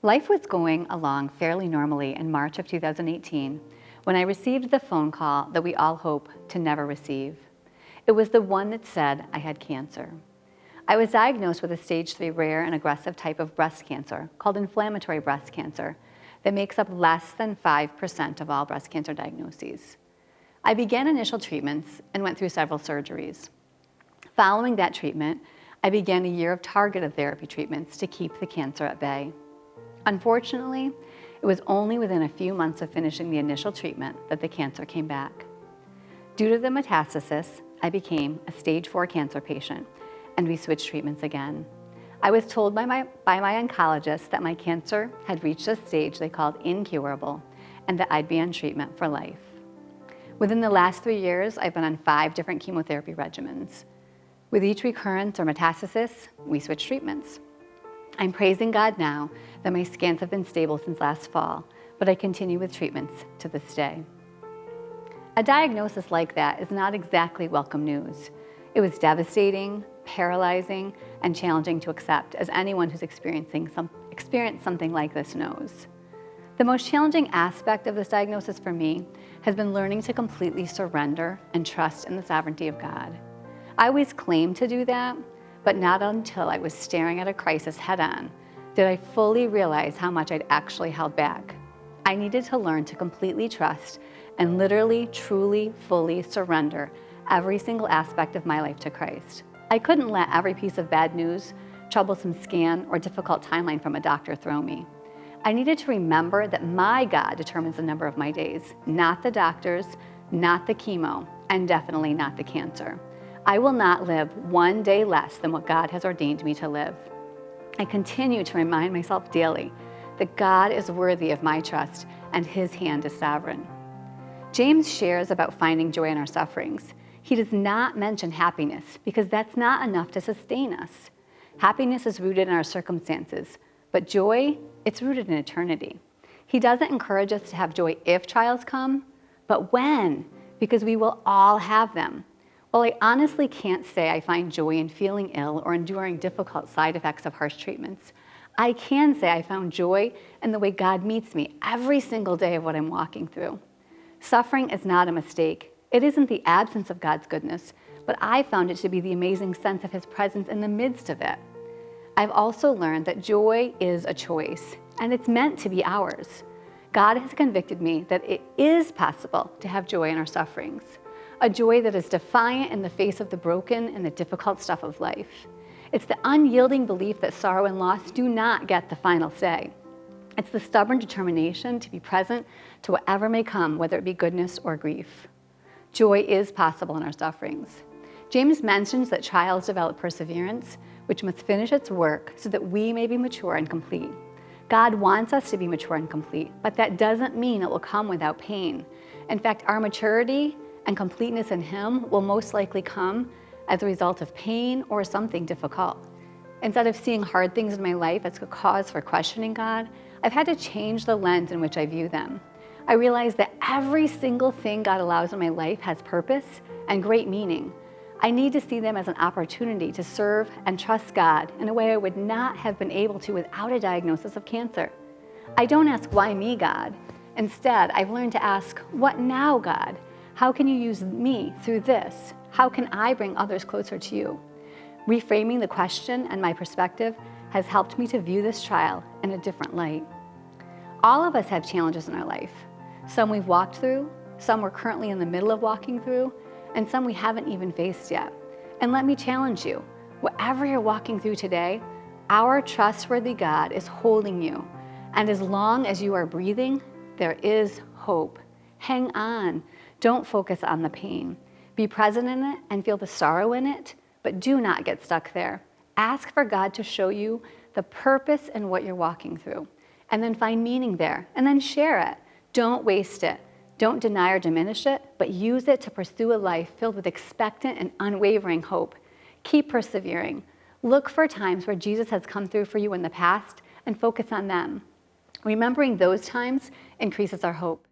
Life was going along fairly normally in March of 2018 when I received the phone call that we all hope to never receive. It was the one that said I had cancer. I was diagnosed with a stage 3 rare and aggressive type of breast cancer called inflammatory breast cancer that makes up less than 5% of all breast cancer diagnoses. I began initial treatments and went through several surgeries. Following that treatment, I began a year of targeted therapy treatments to keep the cancer at bay. Unfortunately, it was only within a few months of finishing the initial treatment that the cancer came back. Due to the metastasis, I became a stage 4 cancer patient, and we switched treatments again. I was told by my oncologist that my cancer had reached a stage they called incurable, and that I'd be on treatment for life. Within the last 3 years, I've been on 5 different chemotherapy regimens. With each recurrence or metastasis, we switch treatments. I'm praising God now that my scans have been stable since last fall, but I continue with treatments to this day. A diagnosis like that is not exactly welcome news. It was devastating, paralyzing, and challenging to accept, as anyone who's experienced something like this knows. The most challenging aspect of this diagnosis for me has been learning to completely surrender and trust in the sovereignty of God. I always claimed to do that, but not until I was staring at a crisis head-on did I fully realize how much I'd actually held back. I needed to learn to completely trust and literally, truly, fully surrender every single aspect of my life to Christ. I couldn't let every piece of bad news, troublesome scan, or difficult timeline from a doctor throw me. I needed to remember that my God determines the number of my days, not the doctors, not the chemo, and definitely not the cancer. I will not live one day less than what God has ordained me to live. I continue to remind myself daily that God is worthy of my trust and His hand is sovereign. James shares about finding joy in our sufferings. He does not mention happiness because that's not enough to sustain us. Happiness is rooted in our circumstances, but joy, it's rooted in eternity. He doesn't encourage us to have joy if trials come, but when, because we will all have them. While I honestly can't say I find joy in feeling ill or enduring difficult side effects of harsh treatments, I can say I found joy in the way God meets me every single day of what I'm walking through. Suffering is not a mistake. It isn't the absence of God's goodness, but I found it to be the amazing sense of His presence in the midst of it. I've also learned that joy is a choice, and it's meant to be ours. God has convicted me that it is possible to have joy in our sufferings. A joy that is defiant in the face of the broken and the difficult stuff of life. It's the unyielding belief that sorrow and loss do not get the final say. It's the stubborn determination to be present to whatever may come, whether it be goodness or grief. Joy is possible in our sufferings. James mentions that trials develop perseverance, which must finish its work so that we may be mature and complete. God wants us to be mature and complete, but that doesn't mean it will come without pain. In fact, our maturity and completeness in Him will most likely come as a result of pain or something difficult. Instead of seeing hard things in my life as a cause for questioning God, I've had to change the lens in which I view them. I realize that every single thing God allows in my life has purpose and great meaning. I need to see them as an opportunity to serve and trust God in a way I would not have been able to without a diagnosis of cancer. I don't ask, why me, God? Instead, I've learned to ask, what now, God? How can you use me through this? How can I bring others closer to you? Reframing the question and my perspective has helped me to view this trial in a different light. All of us have challenges in our life. Some we've walked through, some we're currently in the middle of walking through, and some we haven't even faced yet. And let me challenge you, whatever you're walking through today, our trustworthy God is holding you. And as long as you are breathing, there is hope. Hang on. Don't focus on the pain. Be present in it and feel the sorrow in it, but do not get stuck there. Ask for God to show you the purpose in what you're walking through, and then find meaning there, and then share it. Don't waste it. Don't deny or diminish it, but use it to pursue a life filled with expectant and unwavering hope. Keep persevering. Look for times where Jesus has come through for you in the past and focus on them. Remembering those times increases our hope.